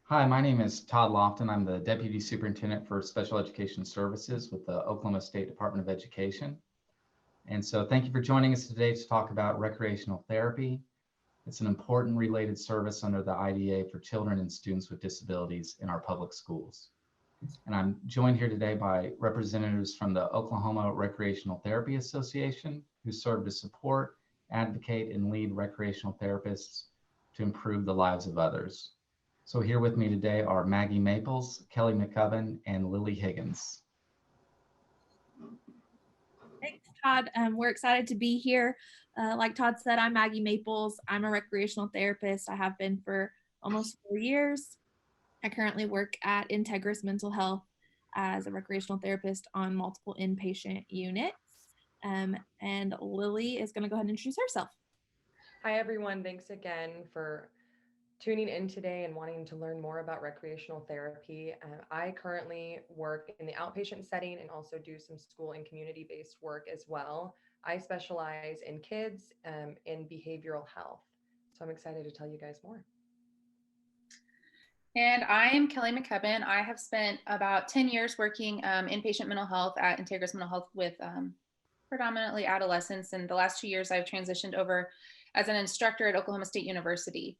Hi, my name is Todd Lofton. I'm the Deputy Superintendent for Special Education Services with the Oklahoma State Department of Education. And so thank you for joining us today to talk about recreational therapy. It's an important related service under the IDA for children and students with disabilities in our public schools. And I'm joined here today by representatives from the Oklahoma Recreational Therapy Association, who serve to support, advocate, and lead recreational therapists to improve the lives of others. So here with me today are Maggie Maples, Kelly McCubbin, and Lily Higgins. Thanks, Todd. We're excited to be here. Like Todd said, I'm Maggie Maples. I'm a recreational therapist. I have been for almost 4 years. I currently work at Integris Mental Health as a recreational therapist on multiple inpatient units. And Lily is going to go ahead and introduce herself. Hi, everyone. Thanks again for tuning in today and wanting to learn more about recreational therapy. I currently work in the outpatient setting and also do some school and community-based work as well. I specialize in kids in behavioral health. So I'm excited to tell you guys more. And I am Kelly McCubbin. I have spent about 10 years working inpatient mental health at Integris Mental Health with predominantly adolescents. And the last 2 years, I've transitioned over as an instructor at Oklahoma State University.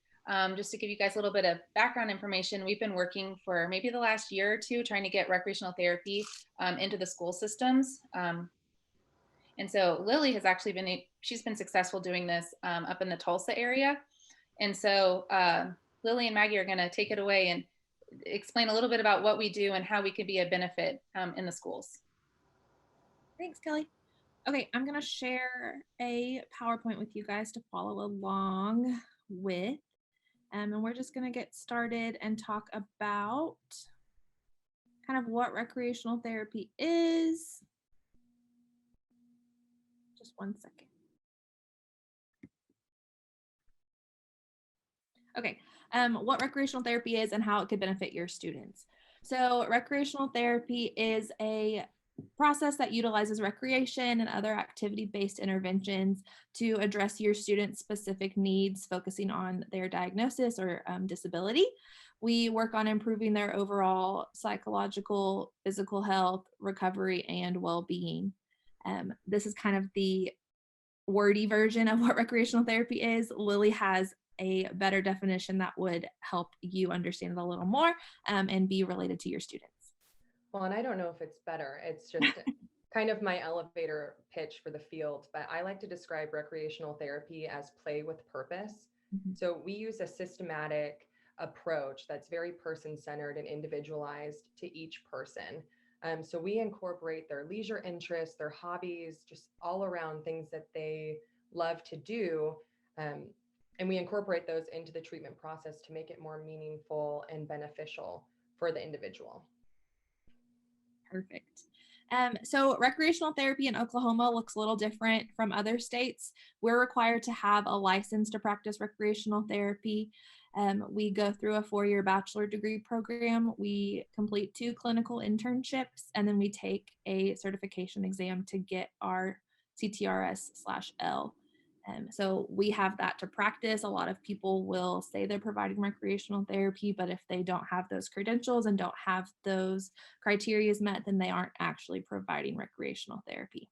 Just to give you guys a little bit of background information, we've been working for maybe the last year or two trying to get recreational therapy into the school systems. And so Lily has actually she's been successful doing this up in the Tulsa area. And so Lily and Maggie are going to take it away and explain a little bit about what we do and how we can be a benefit in the schools. Thanks, Kelly. Okay, I'm going to share a PowerPoint with you guys to follow along with. And we're just going to get started and talk about kind of what recreational therapy is. Just 1 second. Okay, what recreational therapy is and how it could benefit your students. So recreational therapy is a process that utilizes recreation and other activity-based interventions to address your students' specific needs, focusing on their diagnosis or disability. We work on improving their overall psychological, physical health, recovery, and well-being. This is kind of the wordy version of what recreational therapy is. Lily has a better definition that would help you understand it a little more and be related to your students. Well, and I don't know if it's better. It's just kind of my elevator pitch for the field, but I like to describe recreational therapy as play with purpose. Mm-hmm. So we use a systematic approach that's very person-centered and individualized to each person. So we incorporate their leisure interests, their hobbies, just all around things that they love to do. And we incorporate those into the treatment process to make it more meaningful and beneficial for the individual. Perfect. So recreational therapy in Oklahoma looks a little different from other states. We're required to have a license to practice recreational therapy. We go through a 4-year bachelor degree program. We complete 2 clinical internships, and then we take a certification exam to get our CTRS/L. So we have that to practice. A lot of people will say they're providing recreational therapy, but if they don't have those credentials and don't have those criteria met, then they aren't actually providing recreational therapy.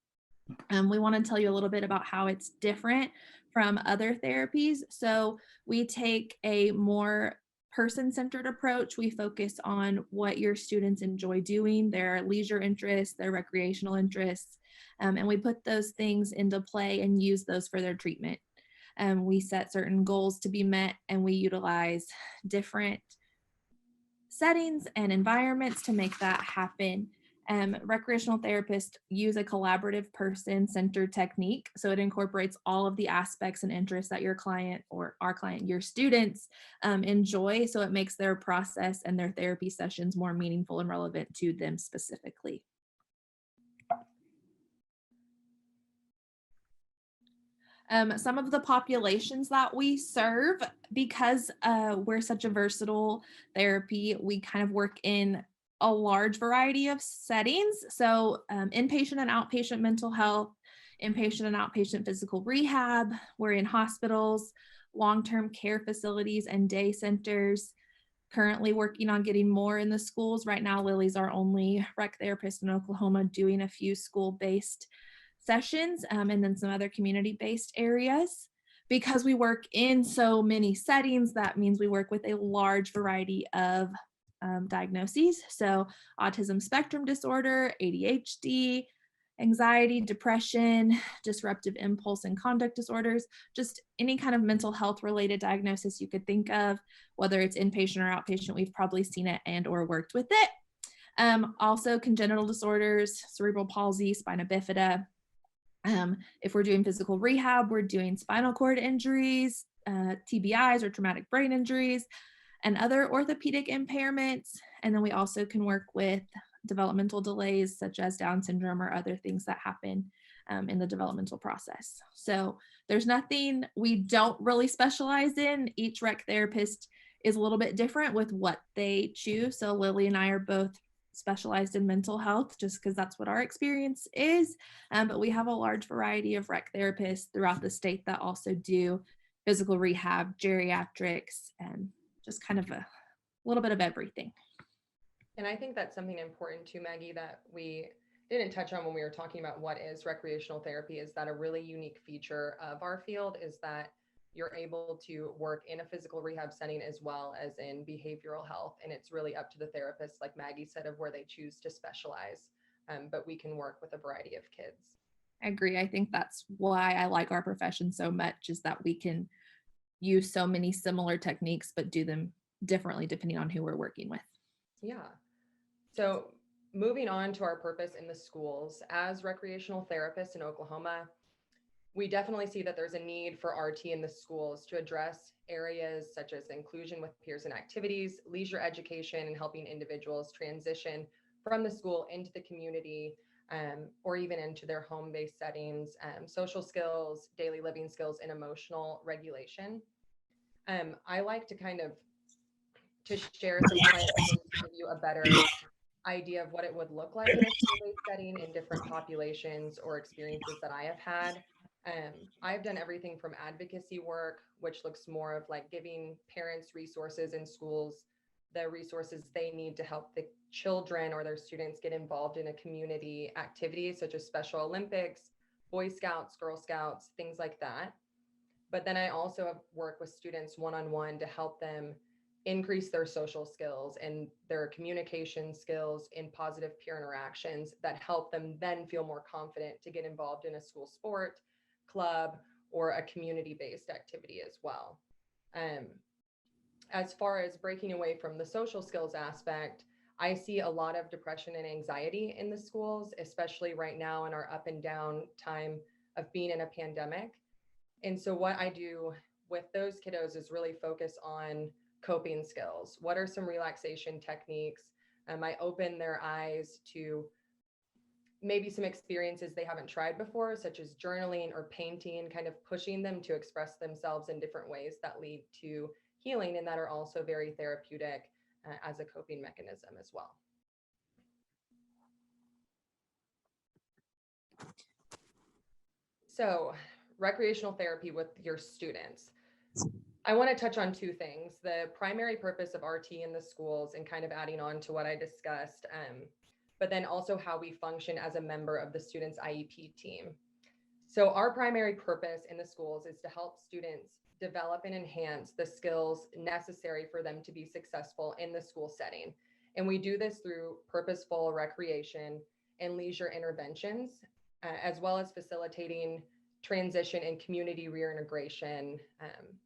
We want to tell you a little bit about how it's different from other therapies. So we take a more person-centered approach. We focus on what your students enjoy doing, their leisure interests, their recreational interests, and we put those things into play and use those for their treatment. We set certain goals to be met, and we utilize different settings and environments to make that happen. Recreational therapists use a collaborative person-centered technique. So it incorporates all of the aspects and interests that your client or our client, your students enjoy. So it makes their process and their therapy sessions more meaningful and relevant to them specifically. Some of the populations that we serve, because we're such a versatile therapy, we kind of work in a large variety of settings. So inpatient and outpatient mental health, inpatient and outpatient physical rehab, we're in hospitals, long-term care facilities and day centers, currently working on getting more in the schools. Right now, Lily's our only rec therapist in Oklahoma, doing a few school-based sessions and then some other community-based areas. Because we work in so many settings, that means we work with a large variety of diagnoses. So autism spectrum disorder, ADHD, anxiety, depression, disruptive impulse and conduct disorders, just any kind of mental health related diagnosis you could think of, whether it's inpatient or outpatient, we've probably seen it and or worked with it. Also congenital disorders, cerebral palsy, spina bifida. If we're doing physical rehab, we're doing spinal cord injuries, TBIs or traumatic brain injuries, and other orthopedic impairments. And then we also can work with developmental delays such as Down syndrome or other things that happen in the developmental process. So there's nothing we don't really specialize in. Each rec therapist is a little bit different with what they choose. So Lily and I are both specialized in mental health just because that's what our experience is. But we have a large variety of rec therapists throughout the state that also do physical rehab, geriatrics, and just kind of a little bit of everything. And I think that's something important too, Maggie, that we didn't touch on when we were talking about what is recreational therapy, is that a really unique feature of our field is that you're able to work in a physical rehab setting as well as in behavioral health. And it's really up to the therapist, like Maggie said, of where they choose to specialize. But we can work with a variety of kids. I agree. I think that's why I like our profession so much, is that we can use so many similar techniques, but do them differently depending on who we're working with. Yeah. So moving on to our purpose in the schools, as recreational therapists in Oklahoma, we definitely see that there's a need for RT in the schools to address areas such as inclusion with peers and activities, leisure education, and helping individuals transition from the school into the community or even into their home-based settings, social skills, daily living skills, and emotional regulation. I like to to share some client stories to give you a better idea of what it would look like in a school-based setting in different populations or experiences that I have had. I've done everything from advocacy work, which looks more of like giving parents resources in schools, the resources they need to help the children or their students get involved in a community activity such as Special Olympics, Boy Scouts, Girl Scouts, things like that. But then I also have worked with students one-on-one to help them increase their social skills and their communication skills in positive peer interactions that help them then feel more confident to get involved in a school sport, club, or a community-based activity as well. As far as breaking away from the social skills aspect, I see a lot of depression and anxiety in the schools, especially right now in our up and down time of being in a pandemic. And so what I do with those kiddos is really focus on coping skills. What are some relaxation techniques? I open their eyes to maybe some experiences they haven't tried before, such as journaling or painting, kind of pushing them to express themselves in different ways that lead to healing and that are also very therapeutic as a coping mechanism as well. So, recreational therapy with your students. I want to touch on two things: the primary purpose of RT in the schools and kind of adding on to what I discussed, but then also how we function as a member of the student's IEP team. So our primary purpose in the schools is to help students develop and enhance the skills necessary for them to be successful in the school setting. And we do this through purposeful recreation and leisure interventions, as well as facilitating transition and community reintegration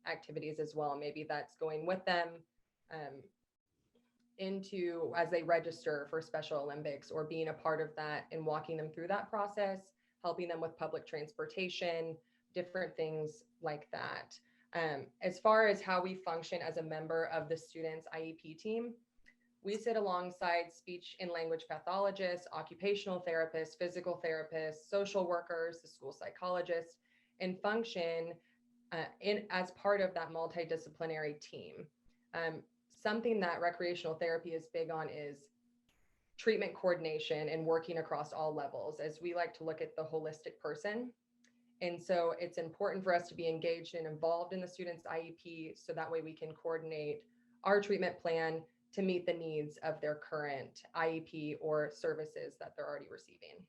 activities as well. Maybe that's going with them into as they register for Special Olympics, or being a part of that and walking them through that process, helping them with public transportation, different things like that. As far as how we function as a member of the student's IEP team, we sit alongside speech and language pathologists, occupational therapists, physical therapists, social workers, the school psychologists, and function as part of that multidisciplinary team. Something that recreational therapy is big on is treatment coordination and working across all levels, as we like to look at the holistic person. And so it's important for us to be engaged and involved in the student's IEP, so that way we can coordinate our treatment plan to meet the needs of their current IEP or services that they're already receiving.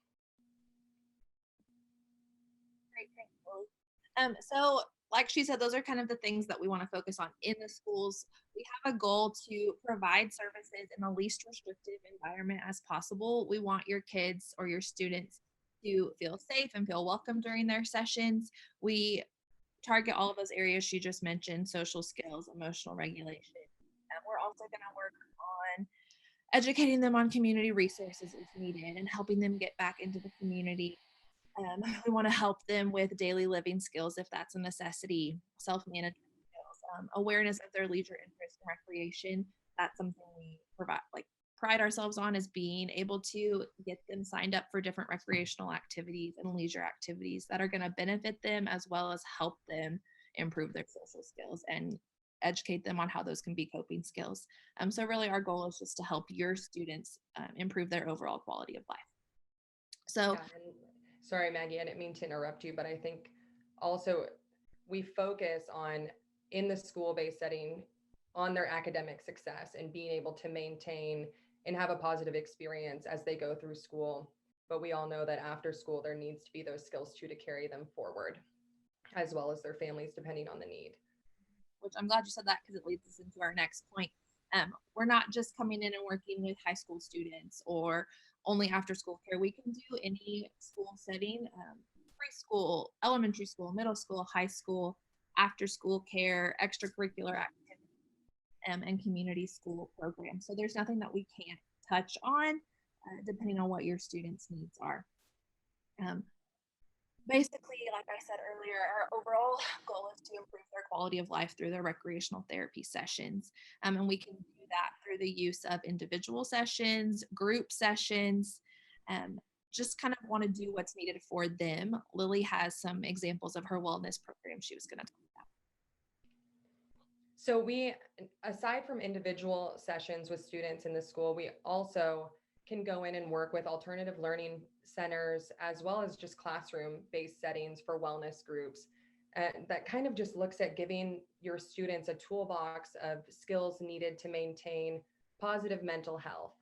Great, thanks, Lily. So like she said, those are kind of the things that we want to focus on in the schools. We have a goal to provide services in the least restrictive environment as possible. We want your kids or your students to feel safe and feel welcome during their sessions. We target all of those areas she just mentioned: social skills, emotional regulation. And we're also going to work on educating them on community resources if needed and helping them get back into the community. We want to help them with daily living skills if that's a necessity, self-management skills, awareness of their leisure interests and recreation. That's something we pride ourselves on, is being able to get them signed up for different recreational activities and leisure activities that are going to benefit them, as well as help them improve their social skills and educate them on how those can be coping skills. So really our goal is just to help your students improve their overall quality of life. So Yeah, and sorry, Maggie, I didn't mean to interrupt you, but I think also we focus on, in the school-based setting, on their academic success and being able to maintain and have a positive experience as they go through school. But we all know that after school, there needs to be those skills too to carry them forward, as well as their families, depending on the need. Which I'm glad you said that, because it leads us into our next point. We're not just coming in and working with high school students or only after school care. We can do any school setting, preschool, elementary school, middle school, high school, after school care, extracurricular activities, and community school programs. So there's nothing that we can't touch on, depending on what your students' needs are. Basically, like I said earlier, our overall goal is to improve their quality of life through their recreational therapy sessions. And we can do that through the use of individual sessions, group sessions, just kind of want to do what's needed for them. Lily has some examples of her wellness program she was going to talk about. So we, aside from individual sessions with students in the school, we also can go in and work with alternative learning centers, as well as just classroom-based settings for wellness groups. That kind of just looks at giving your students a toolbox of skills needed to maintain positive mental health.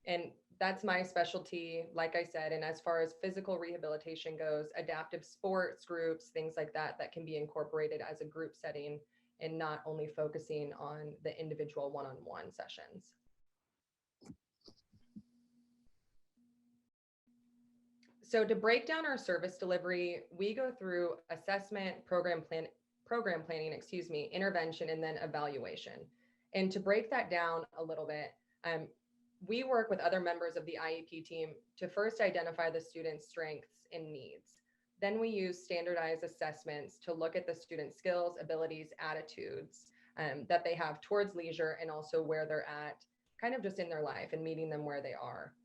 And that's my specialty, like I said. And as far as physical rehabilitation goes, adaptive sports groups, things like that, that can be incorporated as a group setting and not only focusing on the individual one-on-one sessions. So to break down our service delivery, we go through assessment, program planning, intervention, and then evaluation. And to break that down a little bit, we work with other members of the IEP team to first identify the student's strengths and needs. Then we use standardized assessments to look at the student's skills, abilities, attitudes that they have towards leisure, and also where they're at kind of just in their life and meeting them where they are.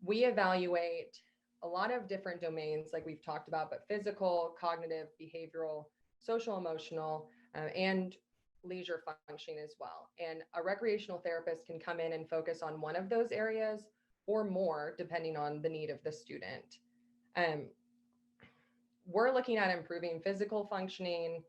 We evaluate a lot of different domains like we've talked about, but physical, cognitive, behavioral, social, emotional, and leisure functioning as well. And a recreational therapist can come in and focus on one of those areas or more, depending on the need of the student. We're looking at improving physical functioning,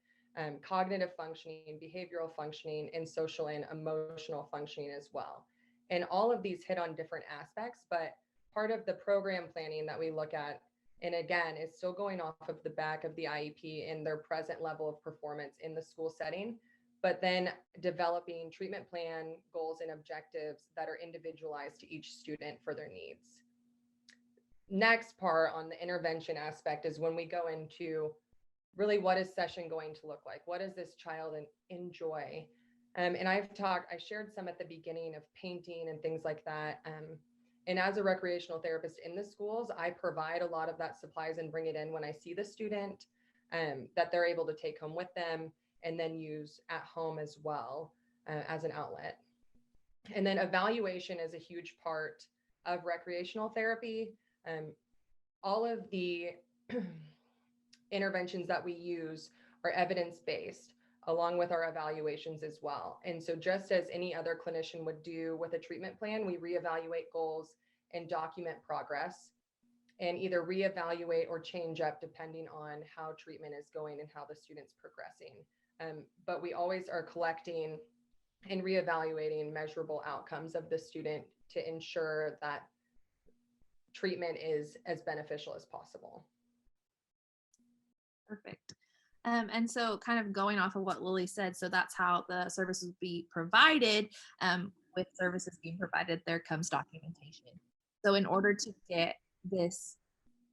cognitive functioning, behavioral functioning, and social and emotional functioning as well. And all of these hit on different aspects, but part of the program planning that we look at, and again, is still going off of the back of the IEP and their present level of performance in the school setting, but then developing treatment plan goals and objectives that are individualized to each student for their needs. Next part on the intervention aspect is when we go into really what is session going to look like? What does this child enjoy? And I shared some at the beginning of painting and things like that. And as a recreational therapist in the schools, I provide a lot of that supplies and bring it in when I see the student, that they're able to take home with them and then use at home as well as an outlet. And then evaluation is a huge part of recreational therapy. All of the interventions that we use are evidence-based, along with our evaluations as well. And so just as any other clinician would do with a treatment plan, we reevaluate goals and document progress, and either reevaluate or change up depending on how treatment is going and how the student's progressing. But we always are collecting and reevaluating measurable outcomes of the student to ensure that treatment is as beneficial as possible. Perfect. And so kind of going off of what Lily said, so that's how the services be provided. With services being provided, there comes documentation. So in order to get this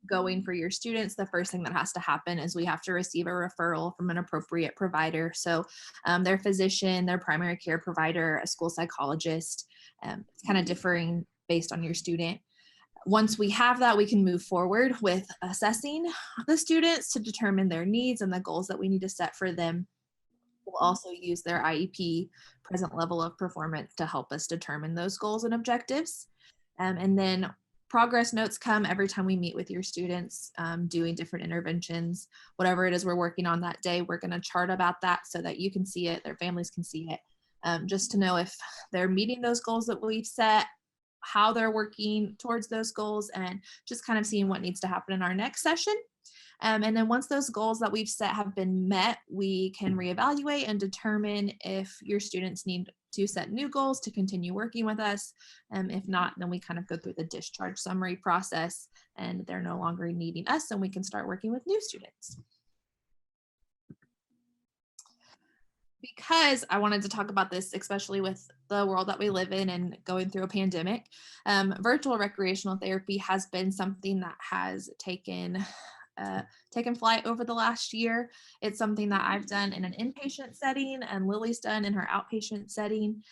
going for your students, the first thing that has to happen is we have to receive a referral from an appropriate provider. So their physician, their primary care provider, a school psychologist, it's kind of differing based on your student. Once we have that, we can move forward with assessing the students to determine their needs and the goals that we need to set for them. We'll also use their IEP, present level of performance, to help us determine those goals and objectives. And then progress notes come every time we meet with your students, doing different interventions. Whatever it is we're working on that day, we're going to chart about that so that you can see it, their families can see it, just to know if they're meeting those goals that we've set, how they're working towards those goals, and just kind of seeing what needs to happen in our next session. And then once those goals that we've set have been met, we can reevaluate and determine if your students need to set new goals to continue working with us. If not, then we kind of go through the discharge summary process and they're no longer needing us and we can start working with new students. Because I wanted to talk about this, especially with the world that we live in and going through a pandemic, virtual recreational therapy has been something that has taken flight over the last year. It's something that I've done in an inpatient setting and Lily's done in her outpatient setting.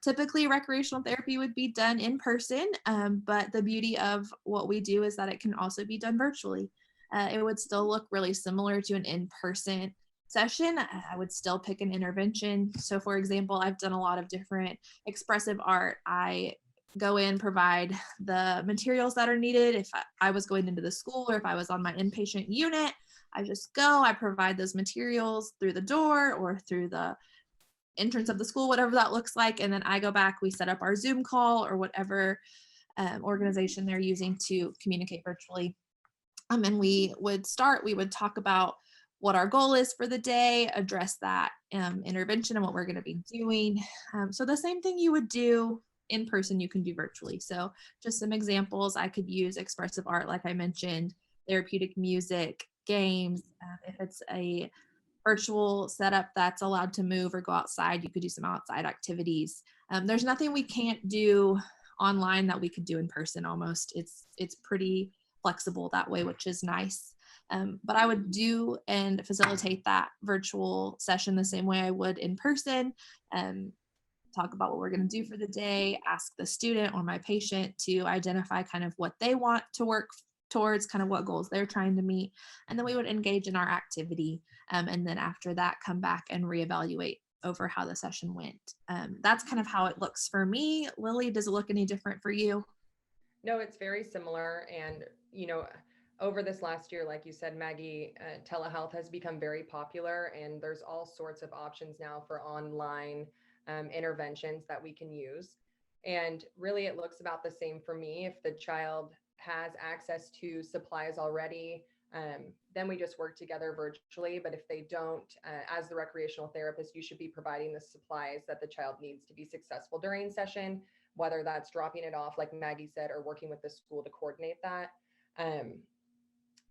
Typically, recreational therapy would be done in person, but the beauty of what we do is that it can also be done virtually. It would still look really similar to an in-person session. I would still pick an intervention. So for example, I've done a lot of different expressive art. I go in, provide the materials that are needed. If I was going into the school or if I was on my inpatient unit, I just go, I provide those materials through the door or through the entrance of the school, whatever that looks like. And then I go back, we set up our Zoom call or whatever organization they're using to communicate virtually. And we would talk about what our goal is for the day, address that intervention and what we're going to be doing. So the same thing you would do in person, you can do virtually. So just some examples, I could use expressive art, like I mentioned, therapeutic music, games. If it's a virtual setup that's allowed to move or go outside, you could do some outside activities. There's nothing we can't do online that we could do in person almost. It's pretty flexible that way, which is nice. But I would do and facilitate that virtual session the same way I would in person. Talk about what we're going to do for the day, ask the student or my patient to identify kind of what they want to work towards, kind of what goals they're trying to meet. And then we would engage in our activity. And then after that, come back and reevaluate over how the session went. That's kind of how it looks for me. Lily, does it look any different for you? No, it's very similar. And, over this last year, like you said, Maggie, telehealth has become very popular, and there's all sorts of options now for online interventions that we can use. And really, it looks about the same for me. If the child has access to supplies already, then we just work together virtually. But if they don't, as the recreational therapist, you should be providing the supplies that the child needs to be successful during session, whether that's dropping it off, like Maggie said, or working with the school to coordinate that.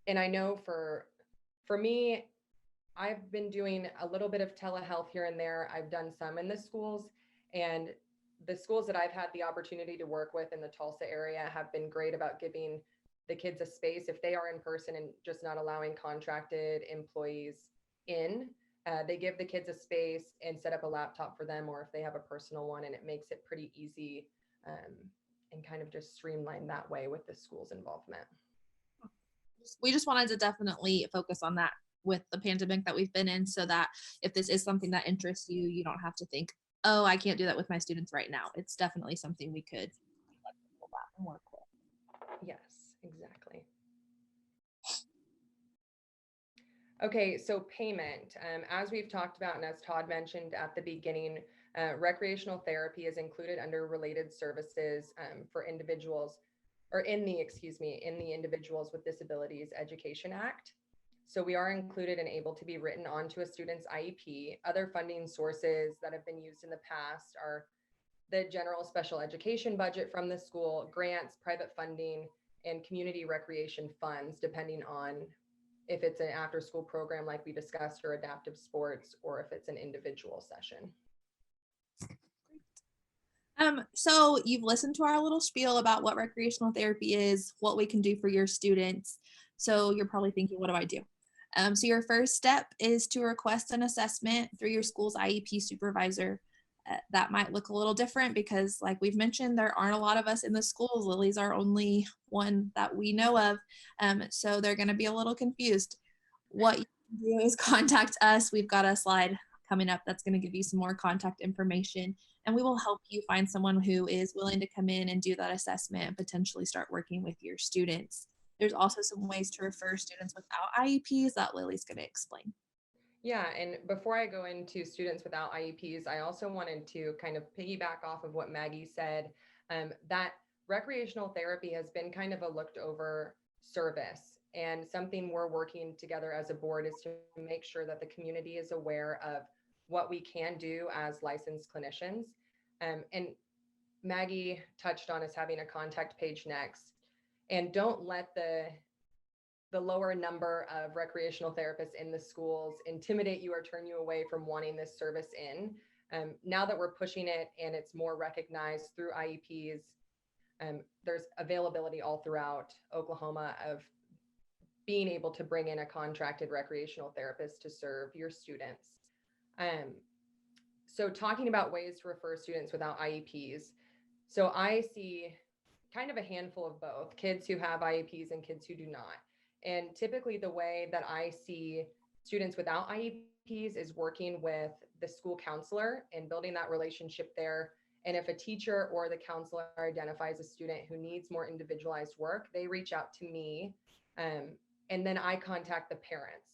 And I know for me, I've been doing a little bit of telehealth here and there. I've done some in the schools, and the schools that I've had the opportunity to work with in the Tulsa area have been great about giving the kids a space if they are in person and just not allowing contracted employees in. They give the kids a space and set up a laptop for them, or if they have a personal one, and it makes it pretty easy and kind of just streamline that way with the school's involvement. We just wanted to definitely focus on that with the pandemic that we've been in, so that if this is something that interests you, you don't have to think, oh, I can't do that with my students right now. It's definitely something we could and work with. Yes, exactly. Okay, so payment. As we've talked about, and as Todd mentioned at the beginning, recreational therapy is included under related services for individuals, or in the Individuals with Disabilities Education Act. So we are included and able to be written onto a student's IEP. Other funding sources that have been used in the past are the general special education budget from the school, grants, private funding, and community recreation funds, depending on if it's an after school program like we discussed, or adaptive sports, or if it's an individual session. So you've listened to our little spiel about what recreational therapy is, what we can do for your students. So you're probably thinking, what do I do? So your first step is to request an assessment through your school's IEP supervisor. That might look a little different because, like we've mentioned, there aren't a lot of us in the schools. Lily's our only one that we know of. So they're going to be a little confused. What you can do is contact us. We've got a slide coming up that's going to give you some more contact information, and we will help you find someone who is willing to come in and do that assessment and potentially start working with your students. There's also some ways to refer students without IEPs that Lily's going to explain. Yeah, and before I go into students without IEPs, I also wanted to kind of piggyback off of what Maggie said, that recreational therapy has been kind of a looked over service, and something we're working together as a board is to make sure that the community is aware of what we can do as licensed clinicians. And Maggie touched on us having a contact page next, and don't let the lower number of recreational therapists in the schools intimidate you or turn you away from wanting this service in. Now that we're pushing it and it's more recognized through IEPs, there's availability all throughout Oklahoma of being able to bring in a contracted recreational therapist to serve your students. So talking about ways to refer students without IEPs. So I see kind of a handful of both, kids who have IEPs and kids who do not. And typically the way that I see students without IEPs is working with the school counselor and building that relationship there. And if a teacher or the counselor identifies a student who needs more individualized work, they reach out to me, and then I contact the parents.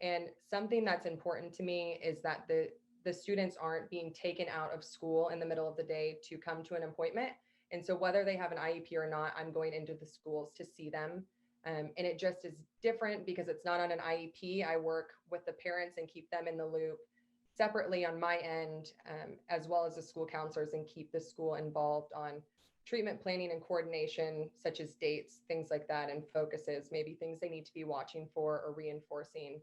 And something that's important to me is that the students aren't being taken out of school in the middle of the day to come to an appointment. And so whether they have an IEP or not, I'm going into the schools to see them. And it just is different because it's not on an IEP. I work with the parents and keep them in the loop separately on my end, as well as the school counselors, and keep the school involved on treatment planning and coordination, such as dates, things like that, and focuses, maybe things they need to be watching for or reinforcing.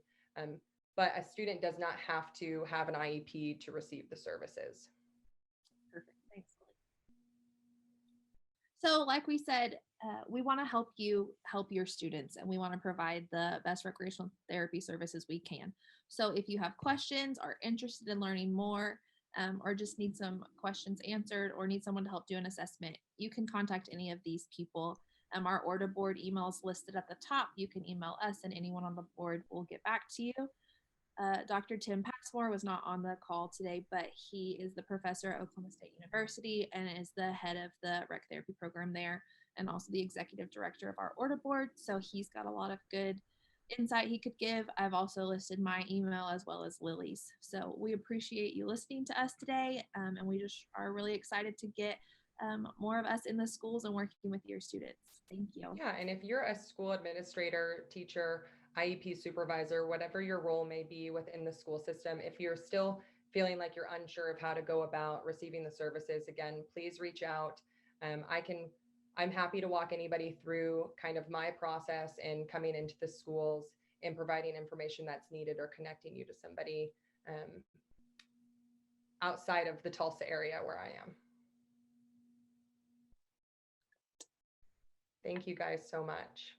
But a student does not have to have an IEP to receive the services. Perfect. Thanks, Lily. So like we said, we want to help you help your students, and we want to provide the best recreational therapy services we can. So if you have questions, are interested in learning more, or just need some questions answered, or need someone to help do an assessment, you can contact any of these people. Our order board email is listed at the top. You can email us, and anyone on the board will get back to you. Dr. Tim Passmore was not on the call today, but he is the professor at Oklahoma State University and is the head of the rec therapy program there, and also the executive director of our order board. So he's got a lot of good insight he could give. I've also listed my email as well as Lily's. So we appreciate you listening to us today, and we just are really excited to get more of us in the schools and working with your students. Thank you. Yeah, and if you're a school administrator, teacher, IEP supervisor, whatever your role may be within the school system, if you're still feeling like you're unsure of how to go about receiving the services, again, please reach out. I'm happy to walk anybody through kind of my process and coming into the schools and providing information that's needed, or connecting you to somebody outside of the Tulsa area where I am. Thank you guys so much.